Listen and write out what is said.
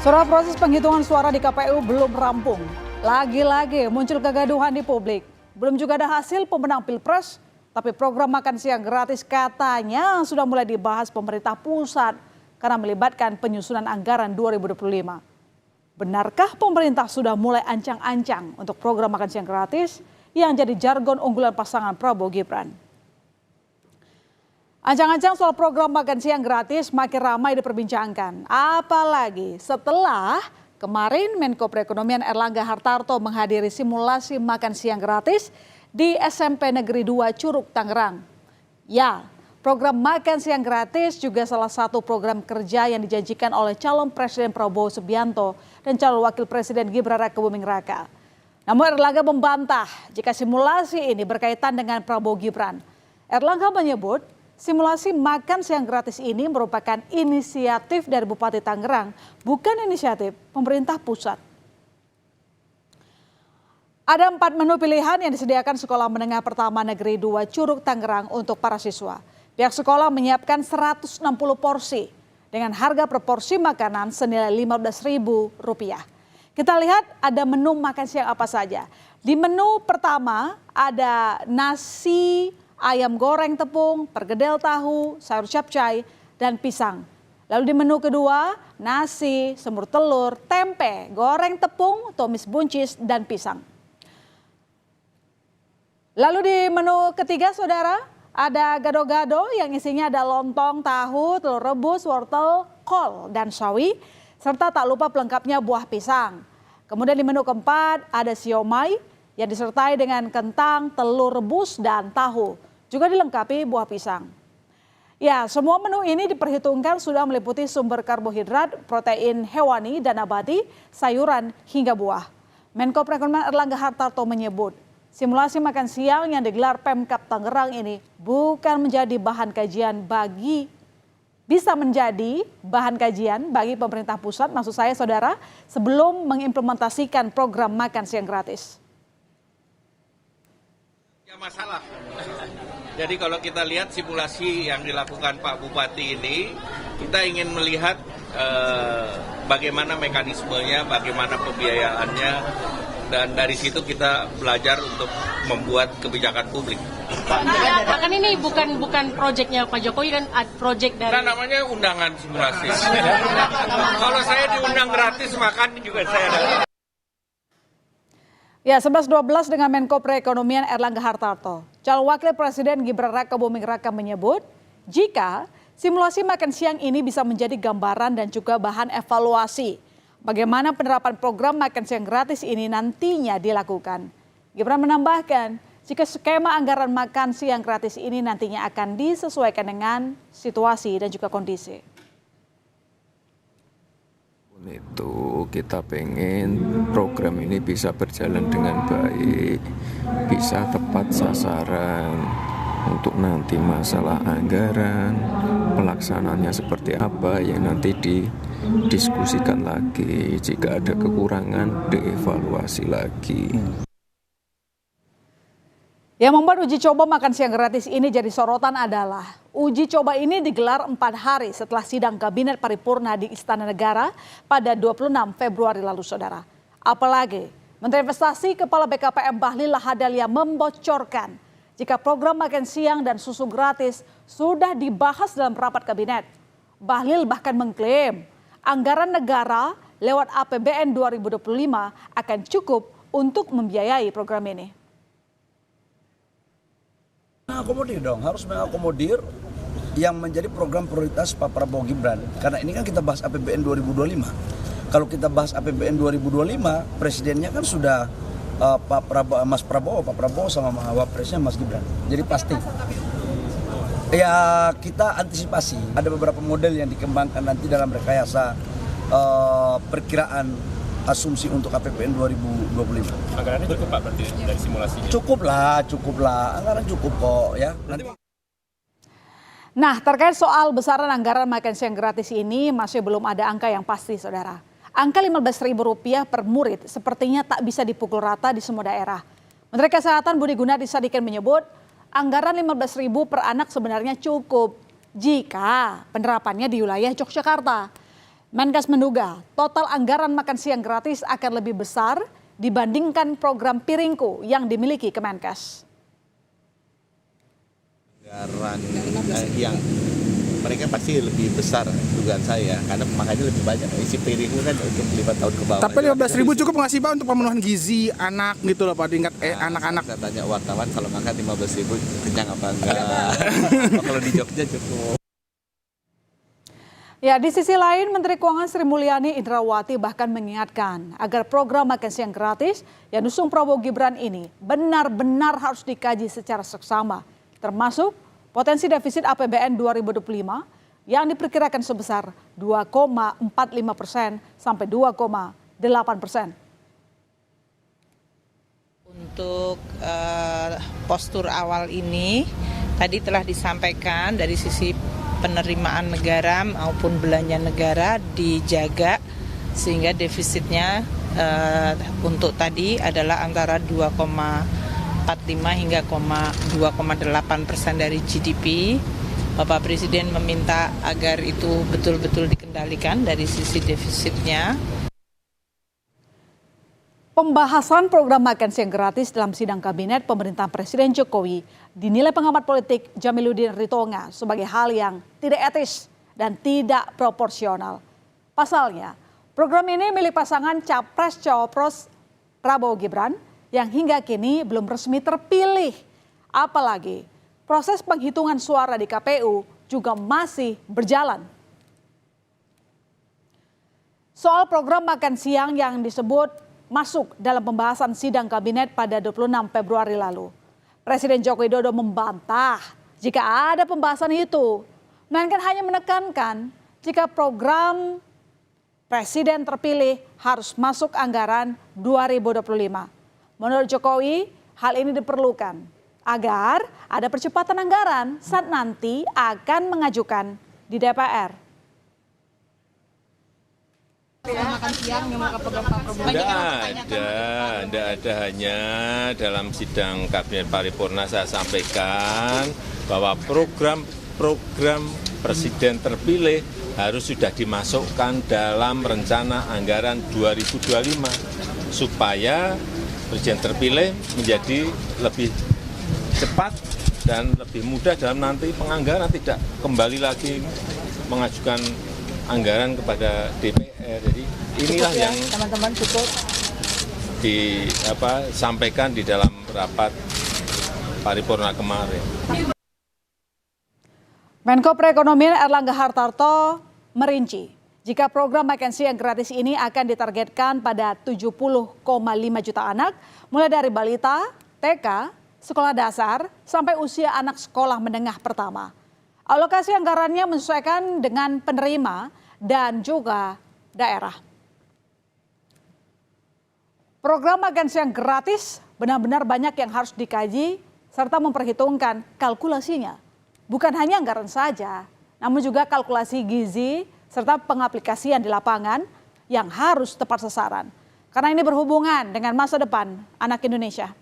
Saudara, proses penghitungan suara di KPU belum rampung. Lagi-lagi muncul kegaduhan di publik. Belum juga ada hasil pemenang Pilpres, tapi program makan siang gratis katanya sudah mulai dibahas pemerintah pusat karena melibatkan penyusunan anggaran 2025. Benarkah pemerintah sudah mulai ancang-ancang untuk program makan siang gratis yang jadi jargon unggulan pasangan Prabowo Gibran? Ancang-ancang soal program makan siang gratis makin ramai diperbincangkan. Apalagi setelah kemarin Menko Perekonomian Erlangga Hartarto menghadiri simulasi makan siang gratis di SMP Negeri 2 Curug, Tangerang. Ya, program makan siang gratis juga salah satu program kerja yang dijanjikan oleh calon Presiden Prabowo Subianto dan calon Wakil Presiden Gibran Rakebuming Raka. Namun Erlangga membantah jika simulasi ini berkaitan dengan Prabowo Gibran. Erlangga menyebut simulasi makan siang gratis ini merupakan inisiatif dari Bupati Tangerang, bukan inisiatif pemerintah pusat. Ada 4 menu pilihan yang disediakan Sekolah Menengah Pertama Negeri 2 Curug, Tangerang untuk para siswa. Pihak sekolah menyiapkan 160 porsi dengan harga per porsi makanan senilai Rp15.000. Kita lihat ada menu makan siang apa saja. Di menu pertama ada nasi, ayam goreng tepung, perkedel tahu, sayur capcay, dan pisang. Lalu di menu kedua, nasi, semur telur, tempe, goreng tepung, tumis buncis, dan pisang. Lalu di menu ketiga, saudara, ada gado-gado yang isinya ada lontong, tahu, telur rebus, wortel, kol, dan sawi, serta tak lupa pelengkapnya buah pisang. Kemudian di menu keempat ada siomay yang disertai dengan kentang, telur rebus, dan tahu. Juga dilengkapi buah pisang. Ya, semua menu ini diperhitungkan sudah meliputi sumber karbohidrat, protein hewani dan nabati, sayuran hingga buah. Menko Perekonomian Erlangga Hartarto menyebut, simulasi makan siang yang digelar Pemkab Tangerang ini bisa menjadi bahan kajian bagi pemerintah pusat, maksud saya saudara, sebelum mengimplementasikan program makan siang gratis. Ya, masalah. Jadi kalau kita lihat simulasi yang dilakukan Pak Bupati ini, kita ingin melihat bagaimana mekanismenya, bagaimana pembiayaannya, dan dari situ kita belajar untuk membuat kebijakan publik. Pak, kan ini bukan proyeknya Pak Jokowi, kan proyek dari... Nah, namanya undangan simulasi. Kalau saya diundang gratis, makan juga saya ada. Ya, 11-12 dengan Menko Perekonomian Erlangga Hartarto. Calon Wakil Presiden Gibran Rakebuming Raka menyebut, jika simulasi makan siang ini bisa menjadi gambaran dan juga bahan evaluasi bagaimana penerapan program makan siang gratis ini nantinya dilakukan. Gibran menambahkan, jika skema anggaran makan siang gratis ini nantinya akan disesuaikan dengan situasi dan juga kondisi. Itu kita pengen program ini bisa berjalan dengan baik, bisa tepat sasaran untuk nanti masalah anggaran, pelaksanaannya seperti apa yang nanti didiskusikan lagi, jika ada kekurangan dievaluasi lagi. Yang membuat uji coba makan siang gratis ini jadi sorotan adalah uji coba ini digelar 4 hari setelah sidang Kabinet Paripurna di Istana Negara pada 26 Februari lalu, saudara. Apalagi Menteri Investasi Kepala BKPM Bahlil Lahadalia membocorkan jika program makan siang dan susu gratis sudah dibahas dalam rapat kabinet. Bahlil bahkan mengklaim anggaran negara lewat APBN 2025 akan cukup untuk membiayai program ini. Mengakomodir dong, harus mengakomodir yang menjadi program prioritas Pak Prabowo Gibran. Karena ini kan kita bahas APBN 2025. Kalau kita bahas APBN 2025, presidennya kan sudah Pak Prabowo sama Wapresnya Mas Gibran. Jadi pasti. Ya kita antisipasi. Ada beberapa model yang dikembangkan nanti dalam rekayasa perkiraan asumsi untuk APBN 2025. Anggarannya cukup Pak berarti dari simulasinya? Cukup lah. Anggaran cukup kok ya. Nah, terkait soal besaran anggaran makan siang gratis ini masih belum ada angka yang pasti, saudara. Angka Rp15.000 per murid sepertinya tak bisa dipukul rata di semua daerah. Menteri Kesehatan Budi Gunadi Sadikin menyebut anggaran Rp15.000 per anak sebenarnya cukup jika penerapannya di wilayah Yogyakarta. Menkes menduga total anggaran makan siang gratis akan lebih besar dibandingkan program Piringku yang dimiliki Kemenkes. Anggaran yang mereka pasti lebih besar dugaan saya karena makanya lebih banyak isi piringnya kan untuk 5 tahun ke bawah. Tapi 15.000 cukup nggak sih Pak untuk pemenuhan gizi anak gitu loh Pak, tingkat anak-anak? Saya tanya wartawan kalau makan 15.000 kenyang apa enggak. Kalau di Jogja cukup. Ya, di sisi lain Menteri Keuangan Sri Mulyani Indrawati bahkan mengingatkan agar program makan siang gratis yang dusung Prabowo Gibran ini benar-benar harus dikaji secara seksama, termasuk potensi defisit APBN 2025 yang diperkirakan sebesar 2,45% sampai 2,8%. Untuk postur awal ini tadi telah disampaikan dari sisi penerimaan negara maupun belanja negara dijaga sehingga defisitnya untuk tadi adalah antara 2,45 hingga 2,8% dari GDP. Bapak Presiden meminta agar itu betul-betul dikendalikan dari sisi defisitnya. Pembahasan program makan siang gratis dalam sidang kabinet pemerintahan Presiden Jokowi dinilai pengamat politik Jamiluddin Ritonga sebagai hal yang tidak etis dan tidak proporsional. Pasalnya, program ini milik pasangan Capres-Cawapres Prabowo Gibran yang hingga kini belum resmi terpilih. Apalagi proses penghitungan suara di KPU juga masih berjalan. Soal program makan siang yang disebut masuk dalam pembahasan sidang kabinet pada 26 Februari lalu. Presiden Joko Widodo membantah jika ada pembahasan itu, melainkan hanya menekankan jika program Presiden terpilih harus masuk anggaran 2025. Menurut Jokowi, hal ini diperlukan agar ada percepatan anggaran saat nanti akan mengajukan di DPR. Tidak ada, hanya dalam sidang kabinet paripurna saya sampaikan bahwa program Presiden terpilih harus sudah dimasukkan dalam rencana anggaran 2025 supaya Presiden terpilih menjadi lebih cepat dan lebih mudah dalam nanti penganggaran, tidak kembali lagi mengajukan anggaran kepada DPR. Jadi inilah yang teman-teman cukup disampaikan di dalam rapat paripurna kemarin. Menko Perekonomian Erlangga Hartarto merinci jika program makan siang gratis ini akan ditargetkan pada 70,5 juta anak mulai dari balita, TK, sekolah dasar sampai usia anak sekolah menengah pertama. Alokasi anggarannya menyesuaikan dengan penerima dan juga daerah. Program makan siang gratis benar-benar banyak yang harus dikaji serta memperhitungkan kalkulasinya. Bukan hanya anggaran saja, namun juga kalkulasi gizi serta pengaplikasian di lapangan yang harus tepat sasaran. Karena ini berhubungan dengan masa depan anak Indonesia.